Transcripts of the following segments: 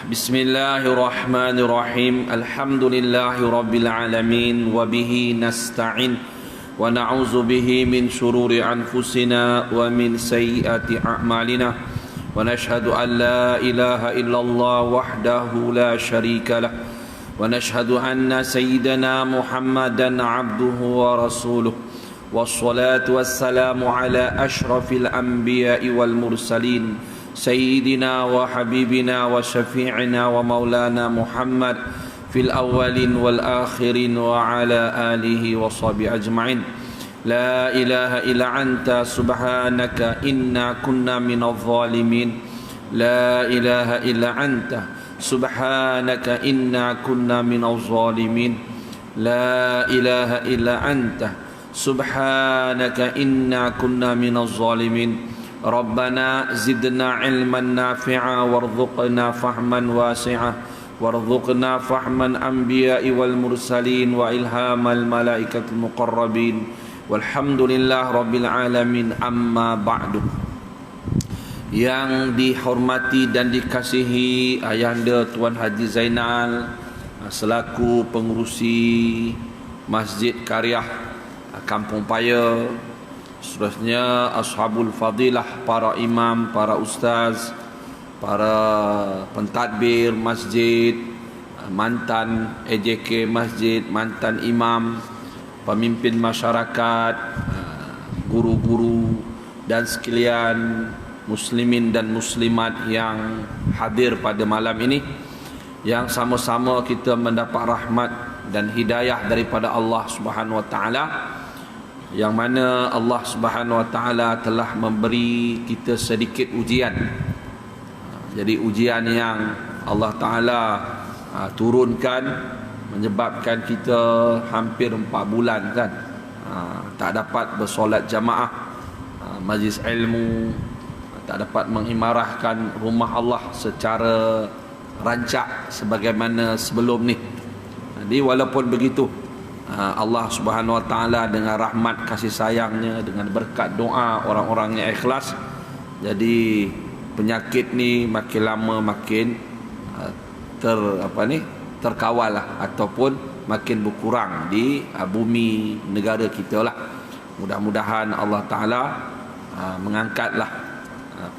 Bismillahirrahmanirrahim. Alhamdulillahirabbil alamin wa bihi nasta'in wa na'udzu bihi min shururi anfusina wa min sayyiati a'malina wa nashhadu an la ilaha illallah wahdahu la syarika lah wa nashhadu anna sayyidana Muhammadan 'abduhu wa rasuluh wassalatu wassalamu ala asyrafil anbiya'i wal mursalin سيدنا وحبيبنا وشفيعنا ومولانا محمد في الأولين والآخرين وعلى آله وصحبه أجمعين لا إله إلا أنت سبحانك إنا كنا من الظالمين لا إله إلا أنت سبحانك إنا كنا من الظالمين لا إله إلا أنت سبحانك إنا كنا من الظالمين ربنا زدنا علما نافعا وارزقنا فهما واسعا وارزقنا فهم الأنبياء والمرسلين وإلهام الملائكة المقربين والحمد لله رب العالمين أما بعد. Yang dihormati dan dikasihi Ayahanda Tuan Haji Zainal selaku pengurusi Masjid Karyah Kampung Paya, seterusnya ashabul fadilah, para imam, para ustaz, para pentadbir masjid, mantan AJK masjid, mantan imam, pemimpin masyarakat, guru-guru dan sekalian muslimin dan muslimat yang hadir pada malam ini, yang sama-sama kita mendapat rahmat dan hidayah daripada Allah Subhanahu wa taala, yang mana Allah Subhanahu wa taala telah memberi kita sedikit ujian. Jadi ujian yang Allah taala turunkan menyebabkan kita hampir 4 bulan kan tak dapat bersolat jamaah majlis ilmu, tak dapat mengimarahkan rumah Allah secara rancak sebagaimana sebelum ni. Jadi walaupun begitu, Allah Subhanahu wa taala dengan rahmat kasih sayangnya, dengan berkat doa orang-orang yang ikhlas, jadi penyakit ni makin lama makin terkawal lah, ataupun makin berkurang di bumi negara kita lah. Mudah-mudahan Allah taala mengangkatlah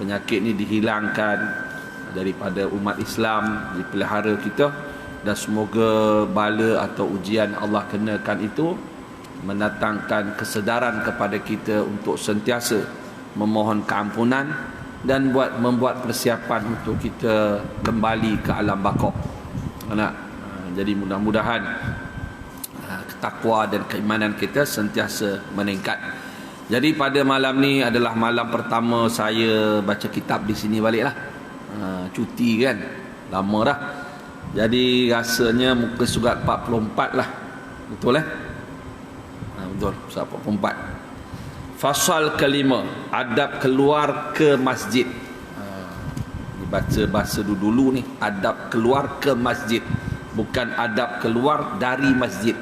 penyakit ni, dihilangkan daripada umat Islam, dipelihara kita. Dan semoga bala atau ujian Allah kenakan itu mendatangkan kesedaran kepada kita untuk sentiasa memohon keampunan dan membuat persiapan untuk kita kembali ke alam baqah. Jadi mudah-mudahan takwa dan keimanan kita sentiasa meningkat. Jadi pada malam ni adalah malam pertama saya baca kitab di sini baliklah. Cuti kan, lama dah. Jadi rasanya muka surat 44 lah. Betul betul, surat 44. Fasal kelima, adab keluar ke masjid. Dibaca bahasa dulu ni, adab keluar ke masjid, bukan adab keluar dari masjid.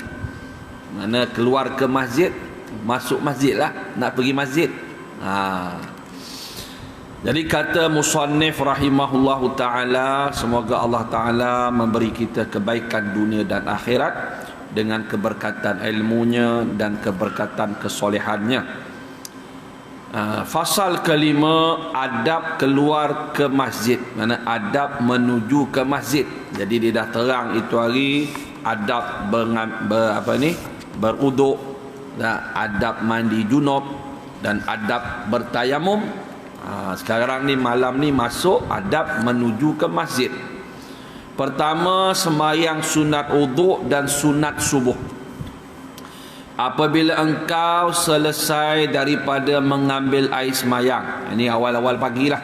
Mana keluar ke masjid, masuk masjid lah, nak pergi masjid. Jadi kata musannif rahimahullahu ta'ala, semoga Allah ta'ala memberi kita kebaikan dunia dan akhirat dengan keberkatan ilmunya dan keberkatan kesolehannya. Fasal kelima, adab keluar ke masjid, mana adab menuju ke masjid. Jadi dia dah terang itu hari adab beruduk, adab mandi junub dan adab bertayamum. Sekarang ni malam ni masuk adab menuju ke masjid. Pertama, sembahyang sunat uduk dan sunat subuh. Apabila engkau selesai daripada mengambil air sembahyang, ini awal-awal pagilah,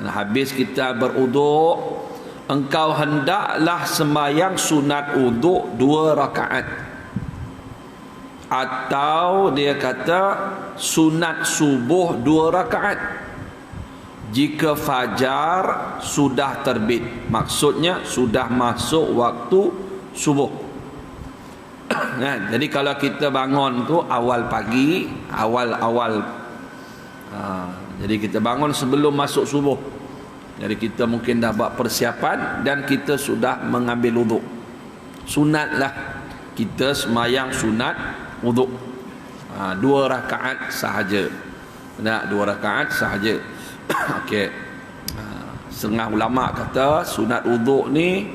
habis kita beruduk, engkau hendaklah sembahyang sunat uduk 2 rakaat, atau dia kata sunat subuh 2 rakaat jika fajar sudah terbit, maksudnya sudah masuk waktu subuh. Jadi kalau kita bangun tu awal pagi, awal-awal, jadi kita bangun sebelum masuk subuh, Jadi kita mungkin dah buat persiapan dan kita sudah mengambil wuduk. Sunatlah kita semayang sunat wuduk. 2 rakaat sahaja. Nak 2 rakaat sahaja. Okey. Setengah ulama kata sunat wuduk ni,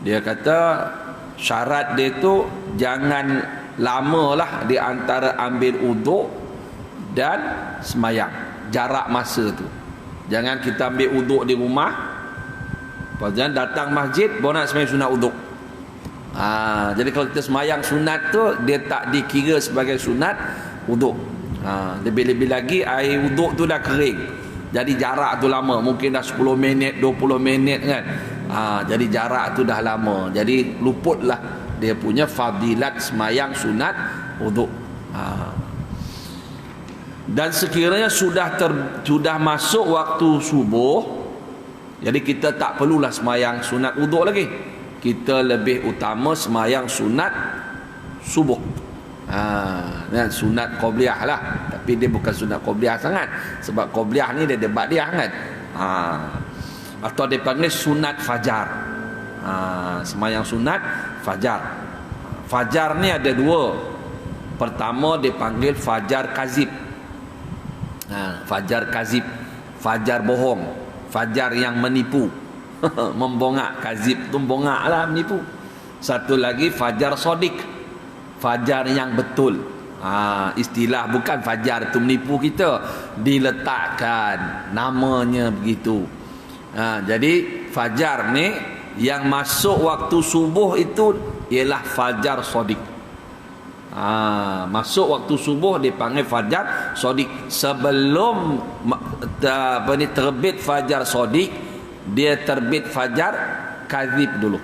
dia kata syarat dia tu jangan lamalah di antara ambil wuduk dan semayang. Jarak masa tu. Jangan kita ambil wuduk di rumah, jangan datang masjid baru nak semayang sunat wuduk. Jadi kalau kita semayang sunat tu, dia tak dikira sebagai sunat wuduk. Lebih-lebih lagi air wuduk tu dah kering, jadi jarak tu lama, mungkin dah 10 minit 20 minit kan. Jadi jarak tu dah lama, jadi luputlah dia punya fadilat semayang sunat wuduk. Dan sekiranya sudah masuk waktu subuh, jadi kita tak perlulah semayang sunat wuduk lagi. Kita lebih utama semayang sunat subuh. Sunat qobliyah lah, tapi dia bukan sunat qobliyah sangat, sebab qobliyah ni dia ba'diyah kan. Atau dipanggil sunat fajar. Semayang sunat fajar. Fajar ni ada 2. Pertama dipanggil fajar kazib. Fajar kazib, fajar bohong, fajar yang menipu. Membongak. Kazib tu bongak lah, menipu. Satu lagi fajar sodik, fajar yang betul. Istilah bukan fajar tu menipu kita, diletakkan namanya begitu. Jadi fajar ni yang masuk waktu subuh itu ialah fajar sodik. Masuk waktu subuh dipanggil fajar sodik. Sebelum terbit fajar sodik, dia terbit fajar kazib dulu.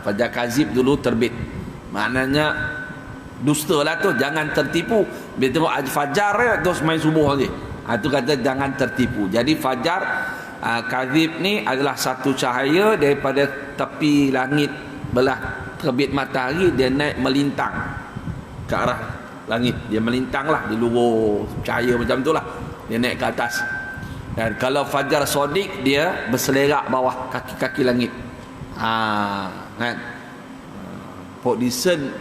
Fajar kazib dulu terbit. Maknanya dusta lah tu, jangan tertipu. Bila tengok fajar terus main subuh lagi. Itu kata jangan tertipu. Jadi fajar kazib ni adalah satu cahaya daripada tepi langit belah terbit matahari, dia naik melintang ke arah langit. Dia melintang lah di luar cahaya macam tu lah, dia naik ke atas. Dan kalau fajar sodik, dia berselerak bawah kaki-kaki langit. Kan? Pok Disen,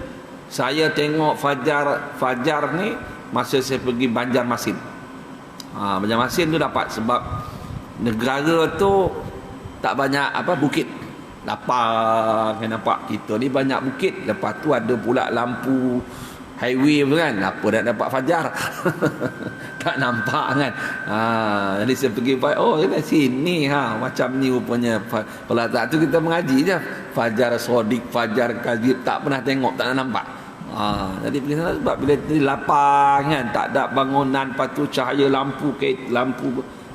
saya tengok fajar ni masa saya pergi Banjarmasin. Banjarmasin tu dapat, sebab negara tu tak banyak bukit. Lapang kan, nampak kita ni banyak bukit. Lepas tu ada pula lampu highway tu kan, apa dah dapat fajar. Tak nampak kan. Jadi saya pergi, kat sini macam ni rupanya. Kalau tak tu kita mengaji je fajar sodik, fajar kazib, tak pernah tengok, tak nampak. Jadi pergi sana sebab bila lapang kan, tak ada bangunan, lepas tu cahaya lampu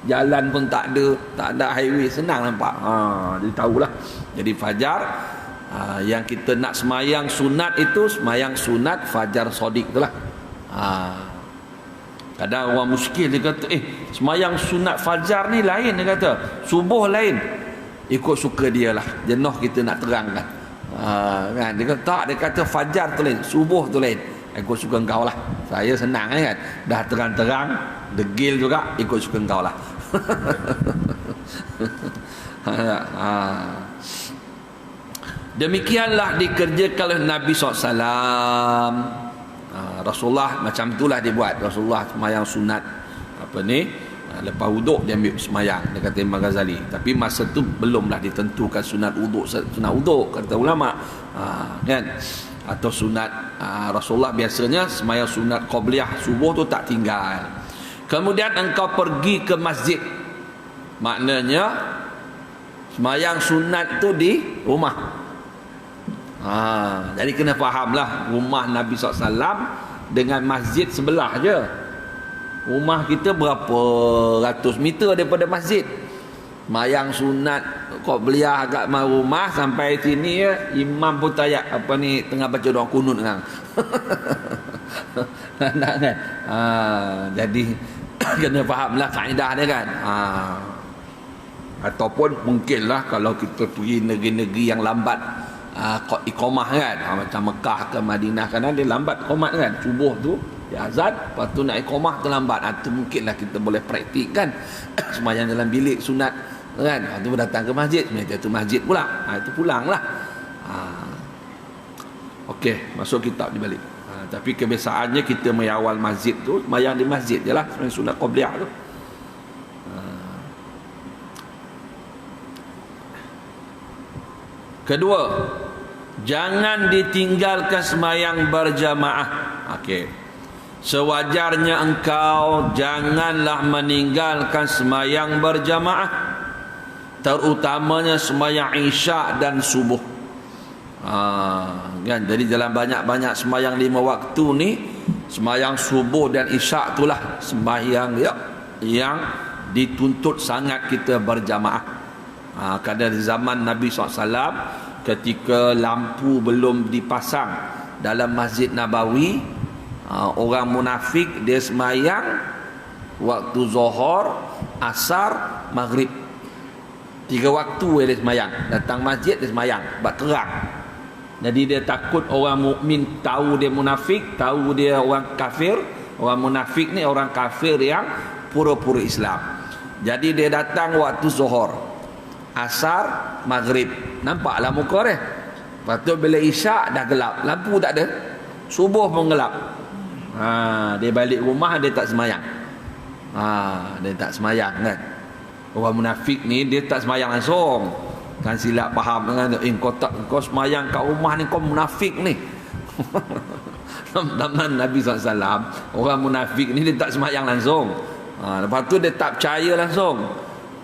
jalan pun tak ada highway, senang nampak. Jadi tahulah. Jadi fajar yang kita nak semayang sunat itu, semayang sunat fajar sodik itulah. Kadang orang muskil dia kata, semayang sunat fajar ni lain, dia kata subuh lain. Ikut suka dia lah, jenuh kita nak terangkan. Kan dia kata tak, dia kata fajar tu lain, subuh tu lain. Ikut suka engkau lah. Saya senang kan, dah terang-terang degil juga, ikut suka engkau lah. Demikianlah dikerjakan oleh Nabi SAW. Rasulullah macam itulah dia buat. Rasulullah semayang sunat lepas wuduk dia ambil semayang, dia kata Imam Ghazali. Tapi masa tu belumlah ditentukan sunat wuduk kata ulama. Kan? Atau sunat Rasulullah biasanya semayang sunat qobliyah subuh tu tak tinggal. Kemudian engkau pergi ke masjid, maknanya semayang sunat tu di rumah. Jadi kena fahamlah, rumah Nabi SAW dengan masjid sebelah je. Rumah kita berapa ratus meter daripada masjid. Semayang sunat qobliyah kat rumah sampai sini ya, imam pun tayak tengah baca doa kunut kan. Nak kan? Jadi kena fahamlah kaedah dia kan. Ataupun mungkinlah kalau kita pergi negeri-negeri yang lambat iqamah kan, macam Mekah ke Madinah, kan dia lambat qomat kan, subuh tu Dia azan, lepas tu nak iqamah terlambat. Itu mungkinlah kita boleh praktikkan sembahyang dalam bilik sunat kan. Lepas tu datang ke masjid, sebenarnya tu masjid pula. Itu pulanglah. Okey, masuk kitab di balik. Tapi kebiasaannya kita mengawal masjid tu, sembahyang di masjid je lah, sembahyang sunat qabliyah tu. Kedua, jangan ditinggalkan sembahyang berjamaah. Okey. Sewajarnya engkau janganlah meninggalkan sembahyang berjamaah, terutamanya sembahyang isyak dan subuh. Kan? Jadi dalam banyak-banyak sembahyang 5 waktu ni, sembahyang subuh dan isyak itulah sembahyang yang dituntut sangat kita berjamaah. Kadang di zaman Nabi SAW, ketika lampu belum dipasang dalam Masjid Nabawi, orang munafik dia sembahyang waktu Zuhur, Asar, Maghrib. 3 waktu dia sembahyang. Datang masjid dia sembahyang sebab terang. Jadi dia takut orang mukmin tahu dia munafik, tahu dia orang kafir. Orang munafik ni orang kafir yang pura-pura Islam. Jadi dia datang waktu Zuhur, Asar, Maghrib. Nampaklah muka dia. Lepas tu bila isyak dah gelap, lampu tak ada, subuh pun gelap. Dia balik rumah, dia tak semayang. Dia tak semayang kan. Orang munafik ni dia tak semayang langsung. Kan silap faham kan, kau semayang kat rumah ni, kau munafik ni. Zaman Nabi SAW, orang munafik ni dia tak semayang langsung. Lepas tu dia tak percaya langsung.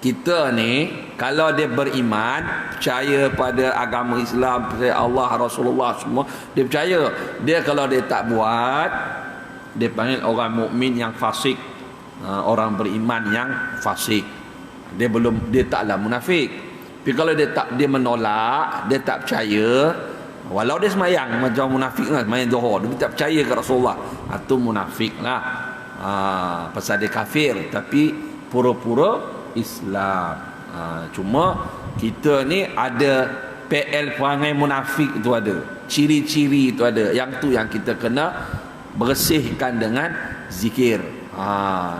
Kita ni kalau dia beriman, percaya pada agama Islam, percaya Allah, Rasulullah semua, dia percaya. Dia kalau dia tak buat, dia panggil orang mukmin yang fasik, orang beriman yang fasik. Dia taklah munafik. Tapi kalau dia menolak, dia tak percaya, walau dia semayang macam munafik lah, semayang Zuhur, dia tak percaya ke Rasulullah, itu munafik lah. Pasal dia kafir tapi pura-pura Islam. Cuma kita ni ada PL perangai munafik tu ada, ciri-ciri tu ada. Yang tu yang kita kena bersihkan dengan zikir,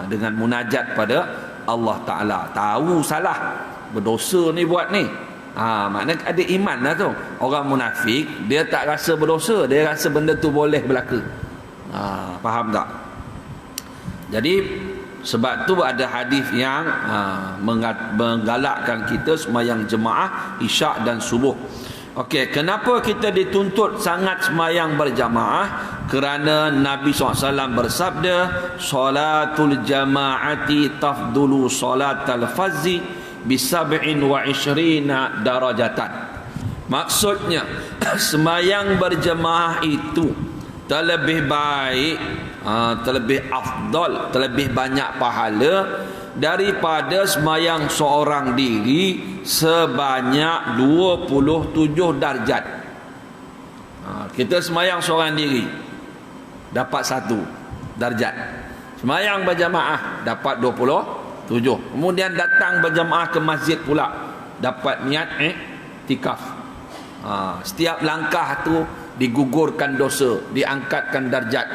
dengan munajat pada Allah Ta'ala. Tahu salah, berdosa ni buat ni, maknanya ada iman lah tu. Orang munafik dia tak rasa berdosa, dia rasa benda tu boleh berlaku. Faham tak? Jadi sebab tu ada hadis yang menggalakkan kita sembahyang jemaah isyak dan subuh. Okey, kenapa kita dituntut sangat sembahyang berjamaah? Kerana Nabi SAW bersabda, salatul jama'ati tafdulu salatal fazzi bisab'in wa ishrina darajatan. Maksudnya sembahyang berjamaah itu terlebih baik, terlebih afdal, terlebih banyak pahala daripada sembahyang seorang diri sebanyak 27 darjat. Kita sembahyang seorang diri dapat 1 darjat. Sembahyang berjamaah dapat 27. Kemudian datang berjamaah ke masjid pula dapat niat iktikaf. Setiap langkah tu digugurkan dosa, diangkatkan darjat.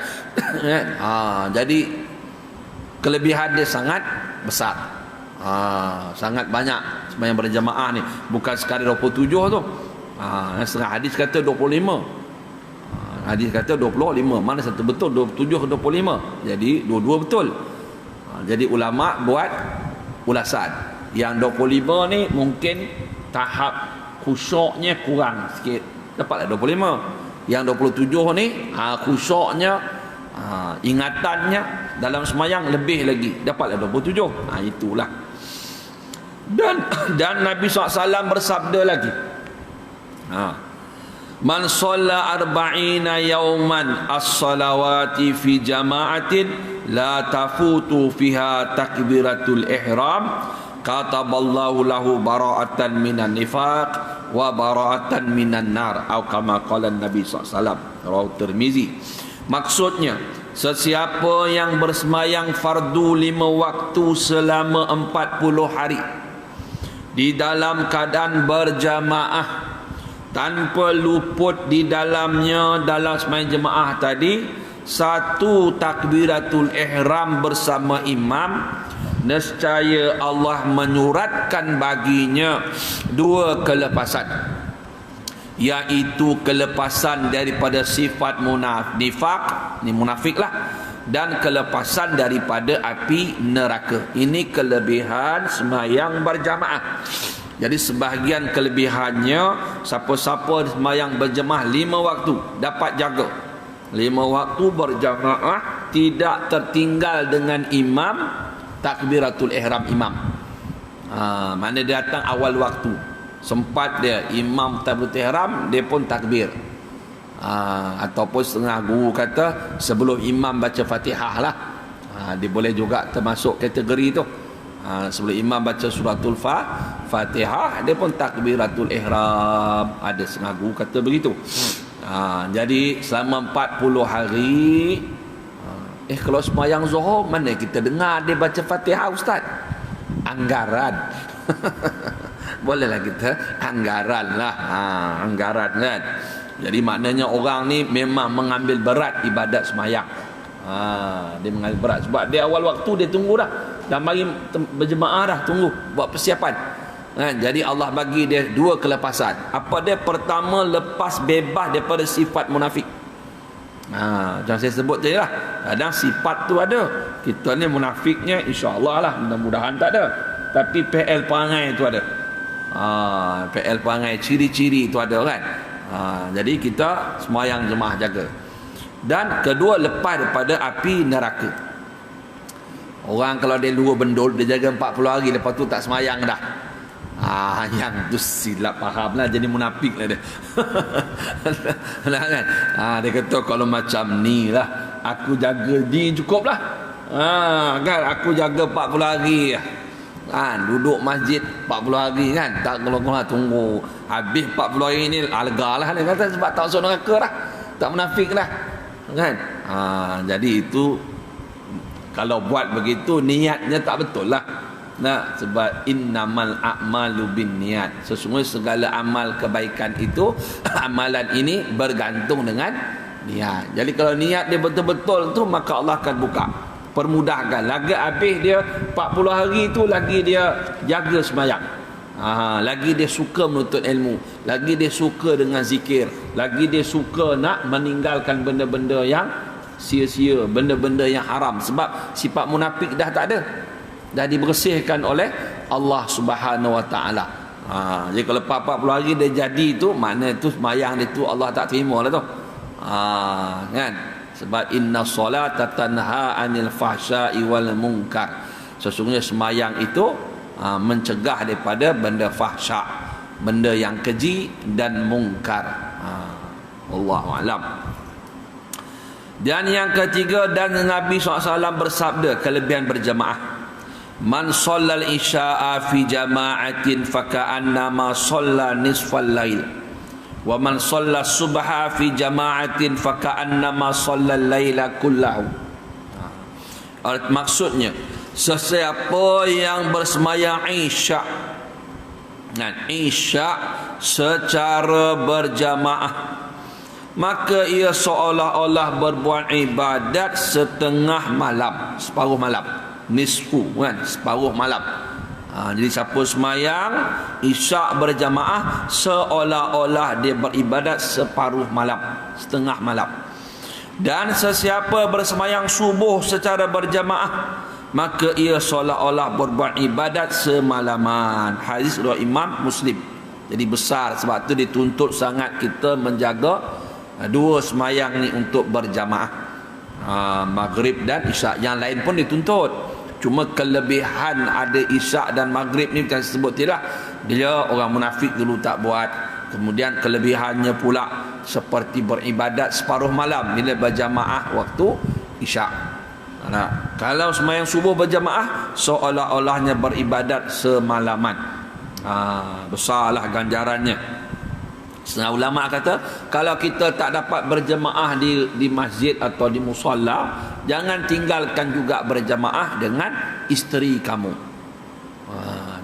Jadi kelebihan dia sangat besar, sangat banyak sembahyang berjamaah ni. Bukan sekali 27 tu, setengah hadis kata 25, hadis kata 25. Mana satu betul, 27 ke 25? Jadi dua-dua betul. Jadi ulama buat ulasan. Yang 25 ni mungkin tahap khusyuknya kurang sikit, dapatlah 25. Yang 27 ni khusyuknya, ingatannya dalam sembahyang lebih lagi, dapatlah 27. Itulah. Dan Nabi SAW bersabda lagi, man shalla arba'ina yawman as-salawati fi jama'atin la tafutu fiha takbiratul ihram kataballahu lahu bara'atan minan nifaq wa bara'atan minan nar, atau kama qala Nabi SAW, rawahu Tirmizi. Maksudnya, sesiapa yang bersembahyang fardu 5 waktu selama 40 hari di dalam keadaan berjamaah tanpa luput di dalamnya dalam sembahyang jemaah tadi satu takbiratul ihram bersama imam, nescaya Allah menyuratkan baginya dua kelepasan, iaitu kelepasan daripada sifat nifaq, ni munafik lah, dan kelepasan daripada api neraka. Ini kelebihan sembahyang berjamaah. Jadi sebahagian kelebihannya, siapa-siapa sembahyang berjamaah 5 waktu dapat jaga 5 waktu berjamaah, tidak tertinggal dengan imam takbiratul ihram imam. Mana dia datang awal waktu, sempat dia imam takbiratul ihram, dia pun takbir. Ataupun setengah guru kata sebelum imam baca Fatihah lah, dia boleh juga termasuk kategori tu. Sebelum imam baca suratul Fatihah, dia pun takbiratul ihram. Ada setengah guru kata begitu. Jadi selama 40 hari, kalau sembahyang Zuhur mana kita dengar dia baca Fatihah, ustaz? Anggaran. Bolehlah kita anggaran lah. Anggaran kan. Jadi maknanya orang ni memang mengambil berat ibadat sembahyang. Dia mengambil berat sebab dia awal waktu dia tunggu dah. Dah mari berjemaah dah, tunggu buat persiapan. Jadi Allah bagi dia dua kelepasan. Apa dia? Pertama, lepas bebas daripada sifat munafik. Macam saya sebut tadi lah, kadang sifat tu ada, kita ni munafiknya insya-Allah lah, mudah-mudahan tak ada, tapi PL perangai tu ada. PL perangai, ciri-ciri tu ada kan. Jadi kita sembahyang jemaah jaga. Dan kedua, lepas daripada api neraka. Orang kalau dia luar bendul, dia jaga 40 hari, lepas tu tak sembahyang dah. Yang tu silap faham lah, jadi munafik lah dia. Nah, kan? Dia kata kalau macam ni lah, aku jaga ni cukup lah. Kan aku jaga 40 hari kan, duduk masjid 40 hari kan, tak keluar-keluar, tunggu habis 40 hari ni lega lah dia kata, sebab tak masuk neraka lah, tak munafik lah kan. Jadi itu kalau buat begitu niatnya tak betul lah. Sebab innamal a'malu binniyat, sesungguhnya segala amal kebaikan itu amalan ini bergantung dengan niat. Jadi kalau niat dia betul-betul tu, maka Allah akan buka, permudahkan. Lagi habis dia 40 hari tu, lagi dia jaga sembahyang, lagi dia suka menuntut ilmu, lagi dia suka dengan zikir, lagi dia suka nak meninggalkan benda-benda yang sia-sia, benda-benda yang haram. Sebab sifat munafik dah tak ada, dah dibersihkan oleh Allah Subhanahu Wa Taala. Jadi kalau 40 hari dia jadi tu, makna tu sembahyang dia tu Allah tak terima lah tu. Kan? Sebab inna solata tanha anil fahsya'i wal munkar, sesungguhnya sembahyang itu mencegah daripada benda fahsya, benda yang keji dan mungkar. Wallahu alam. Dan yang ketiga, dan Nabi SAW bersabda kelebihan berjamaah, man shallal isya'a fi jama'atin faka'annama shalla nisfal lail, wa man shalla subha fi jama'atin faka'annama shallal laila kullahu. Maksudnya, sesiapa yang bersemayang isya' secara berjamaah, maka ia seolah-olah berbuat ibadat setengah malam, separuh malam, nisfu kan, separuh malam. Jadi siapa semayang isyak berjamaah, seolah-olah dia beribadat separuh malam, setengah malam. Dan sesiapa bersemayang subuh secara berjamaah, maka ia seolah-olah berbuat ibadat semalaman. Hadis riwayat Imam Muslim. Jadi besar, sebab tu dituntut sangat kita menjaga dua semayang ni untuk berjamaah, maghrib dan isyak. Yang lain pun dituntut, cuma kelebihan ada isyak dan maghrib ni macam sebut tidak, dia orang munafik dulu tak buat. Kemudian kelebihannya pula seperti beribadat separuh malam bila berjamaah waktu isyak. Kalau semayang subuh berjamaah, seolah-olahnya beribadat semalaman. Besarlah ganjarannya. Setengah ulama kata, kalau kita tak dapat berjemaah di masjid atau di musalla, jangan tinggalkan juga berjemaah dengan isteri kamu.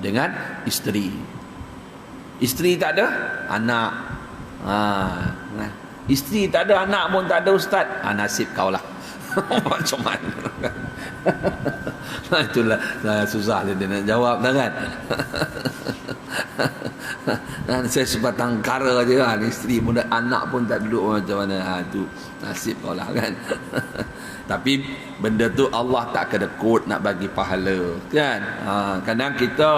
Dengan isteri. Isteri tak ada, anak. Isteri tak ada, anak pun tak ada, ustaz. Nasib kau lah. Macam mana? Nah, itulah susah dia nak jawab dah kan. Dan saya sebatang kara je kan, isteri pun anak pun tak duduk macam mana. Tu nasib kau lah kan. Tapi benda tu Allah tak kedekut nak bagi pahala kan. Kadang kita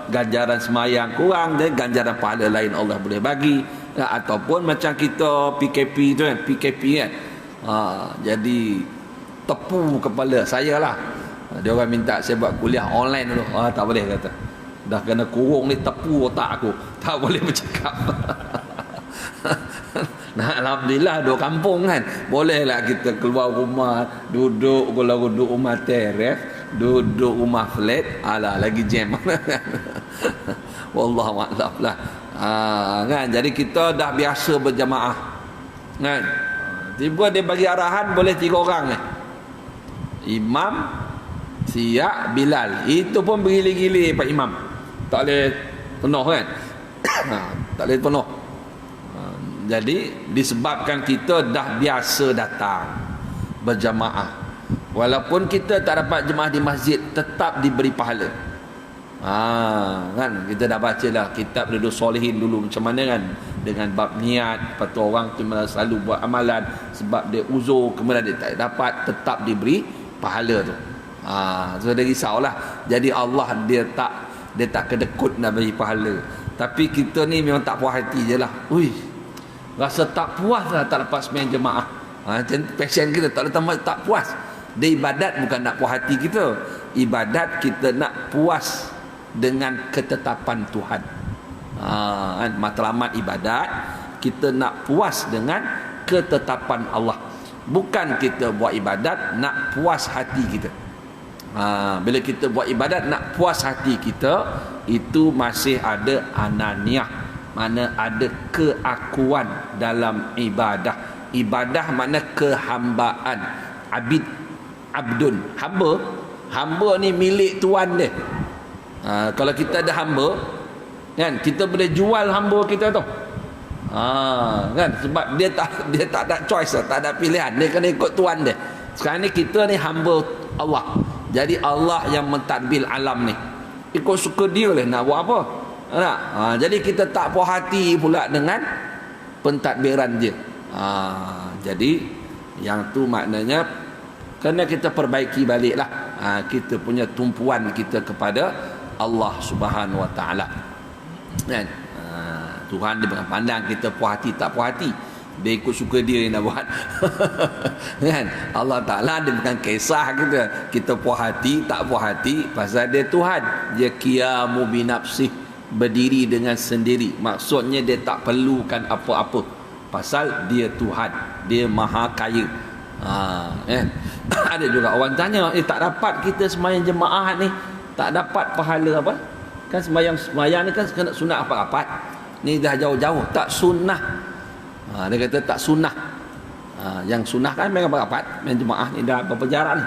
ganjaran semayang kurang, jadi ganjaran pahala lain Allah boleh bagi. Ataupun macam kita PKP tu kan, PKP kan. Jadi tepu kepala saya lah. Dia orang minta saya buat kuliah online dulu. Tak boleh kata. Dah kena kurung ni, tepu otak aku. Tak boleh bercakap. Nah, alhamdulillah duduk kampung kan. Bolehlah kita keluar rumah, duduk kalau duduk rumah teres, duduk rumah flat, alah lagi jam. Wallahu a'lam lah. Kan, jadi kita dah biasa berjamaah. Kan? Tiba dia bagi arahan boleh 3 orang kan. Imam, Siap, Bilal. Itu pun bergili-gili Pak Imam. Tak boleh penuh kan. Tak boleh penuh. Jadi disebabkan kita dah biasa datang berjamaah, walaupun kita tak dapat jemaah di masjid, tetap diberi pahala. Kan kita dah baca lah kitab Riyadhus Shalihin dulu macam mana kan, dengan bab niat. Lepas tu orang tu selalu buat amalan sebab dia uzur, kemudian dia tak dapat, tetap diberi pahala tu. So dia risaulah. Jadi Allah dia tak kedekut nak bagi pahala. Tapi kita ni memang tak puas hati je lah. Rasa tak puas lah tak lepas sembahyang jemaah. Passion kita tak lepas tak puas. Dia ibadat bukan nak puas hati kita. Ibadat kita nak puas dengan ketetapan Tuhan. Matlamat ibadat kita nak puas dengan ketetapan Allah. Bukan kita buat ibadat nak puas hati kita. Bila kita buat ibadat nak puas hati kita, itu masih ada ananiah. Mana ada keakuan dalam ibadah. Ibadah mana kehambaan. Abdun, hamba ni milik tuan dia. Kalau kita ada hamba kan, kita boleh jual hamba kita tu. Kan, sebab dia tak ada choice, tak ada pilihan, dia kena ikut tuan dia. Sekarang ni kita ni hamba Allah. Jadi Allah yang mentadbir alam ni, ikut suka dia lah nak buat apa. Jadi kita tak puas hati pula dengan pentadbiran dia. Jadi yang tu maknanya kena kita perbaiki balik lah. Kita punya tumpuan kita kepada Allah Subhanahu Wa Taala. Kan? Tuhan dia bukan pandang kita puas hati tak puas hati. Dia ikut suka dia yang nak buat. Kan? Allah Ta'ala dia bukan kisah kita puas hati tak puas hati, pasal dia Tuhan. Dia qiyamu binafsih, berdiri dengan sendiri. Maksudnya dia tak perlukan apa-apa, pasal dia Tuhan, dia maha kaya. Ada juga orang tanya, tak dapat kita sembahyang jemaah ni, tak dapat pahala apa? Kan sembahyang ni kan kena sunat rapat-rapat. Ni dah jauh-jauh tak sunnah. Dia kata tak sunnah. Yang sunnah kan main rapat-rapat, main jemaah ni dah berapa jarak ni.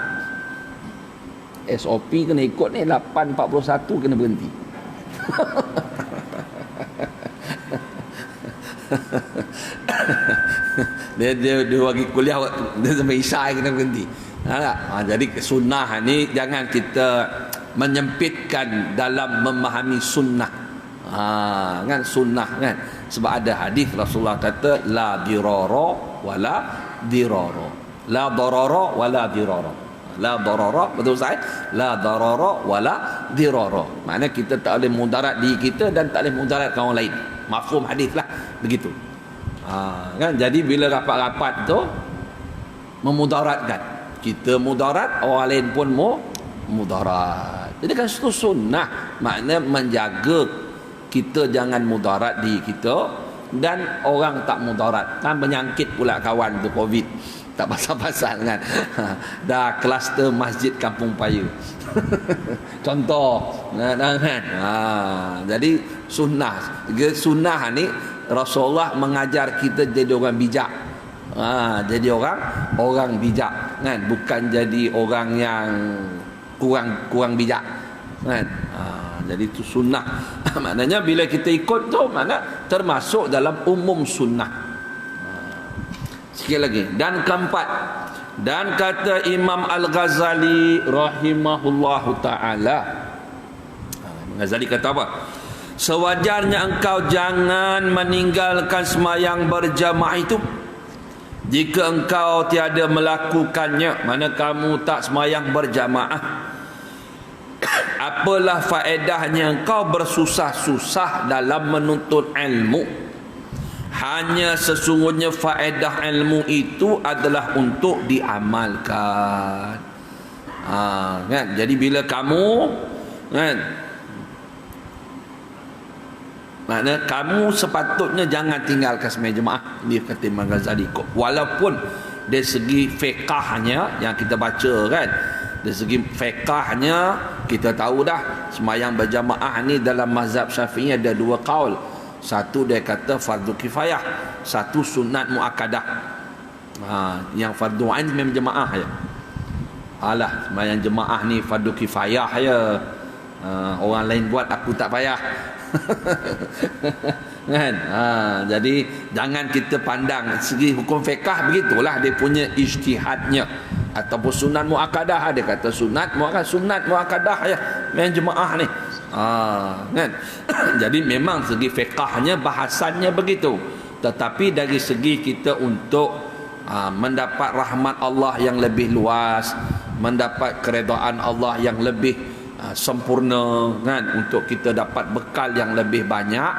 SOP kena ikut ni 8.41 kena berhenti. dia bagi kuliah dia sampai isyak kena berhenti. Jadi sunnah ni jangan kita menyempitkan dalam memahami sunnah. Kan sunnah kan, sebab ada hadis Rasulullah kata la dirara wala dirara, la darara wala dirara, la darara, betul saya, la darara wala dirara. Maknanya kita tak boleh mudarat diri kita dan tak boleh mudaratkan orang lain. Mafhum hadis lah begitu. Kan, jadi bila rapat-rapat tu memudaratkan, kita mudarat, orang lain pun mudarat. Jadi kan itu sunnah, maknanya menjaga kita jangan mudarat diri kita dan orang tak mudarat. Kan menyangkit pula kawan tu COVID, tak pasal-pasal kan. Dah kluster masjid Kampung Paya. Contoh kan. Jadi sunnah ni Rasulullah mengajar kita jadi orang bijak. Jadi orang bijak kan, bukan jadi orang yang kurang bijak kan. Jadi itu sunnah. Maknanya bila kita ikut tu mana termasuk dalam umum sunnah. Sekali lagi, dan keempat, Dan kata Imam Al-Ghazali rahimahullahu ta'ala, Ghazali kata apa? Sewajarnya engkau jangan meninggalkan sembahyang berjamaah itu jika engkau tiada melakukannya. Mana kamu tak sembahyang berjamaah, apalah faedahnya engkau bersusah-susah dalam menuntut ilmu. Hanya sesungguhnya faedah ilmu itu adalah untuk diamalkan. Kan? Jadi bila kamu kan, makna kamu sepatutnya jangan tinggalkan sembahyang jemaah. Dia kata Imam Ghazali, walaupun dari segi fiqahnya yang kita baca kan, dari segi fiqahnya kita tahu dah sembahyang berjamaah ni dalam mazhab Syafi'i ada dua kaul. Satu dia kata fardu kifayah, satu sunat muakkadah. Yang fardu ain memang jemaah ya. Alah, sembahyang jemaah ni fardu kifayah ya. Orang lain buat aku tak payah. Kan? Jadi jangan kita pandang segi hukum fiqh begitulah dia punya ijtihadnya. Ataupun sunat muakkadah, dia kata sunat muakkadah ya memang jemaah ni. Kan? Jadi memang segi fiqahnya bahasannya begitu, tetapi dari segi kita untuk mendapat rahmat Allah yang lebih luas, mendapat keredaan Allah yang lebih sempurna kan, untuk kita dapat bekal yang lebih banyak,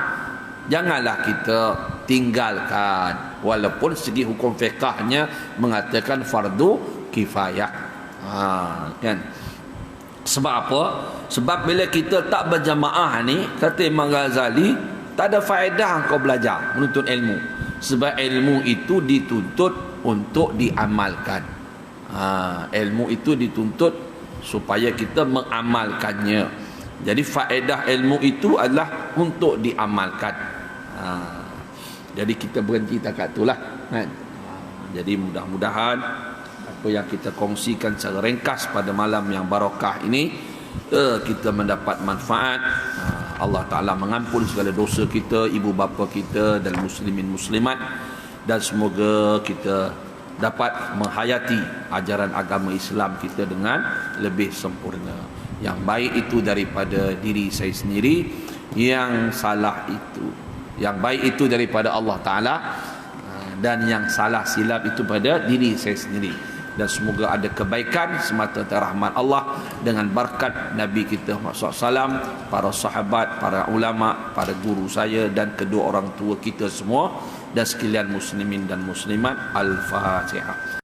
janganlah kita tinggalkan walaupun segi hukum fiqahnya mengatakan fardu kifayah. Kan? Sebab apa? Sebab bila kita tak berjamaah ni, kata Imam Ghazali, tak ada faedah kau belajar menuntut ilmu. Sebab ilmu itu dituntut untuk diamalkan. Ilmu itu dituntut supaya kita mengamalkannya. Jadi faedah ilmu itu adalah untuk diamalkan. Jadi kita berhenti takat itulah kan. Jadi mudah-mudahan apa yang kita kongsikan secara ringkas pada malam yang barakah ini, kita mendapat manfaat. Allah Ta'ala mengampun segala dosa kita, ibu bapa kita dan muslimin muslimat, dan semoga kita dapat menghayati ajaran agama Islam kita dengan lebih sempurna. Yang baik itu daripada diri saya sendiri, yang salah itu, yang baik itu daripada Allah Ta'ala, dan yang salah silap itu pada diri saya sendiri. Dan semoga ada kebaikan semata rahmat Allah dengan berkat Nabi kita Muhammad SAW, para sahabat, para ulama, para guru saya dan kedua orang tua kita semua, dan sekalian muslimin dan muslimat. Al-Fatihah.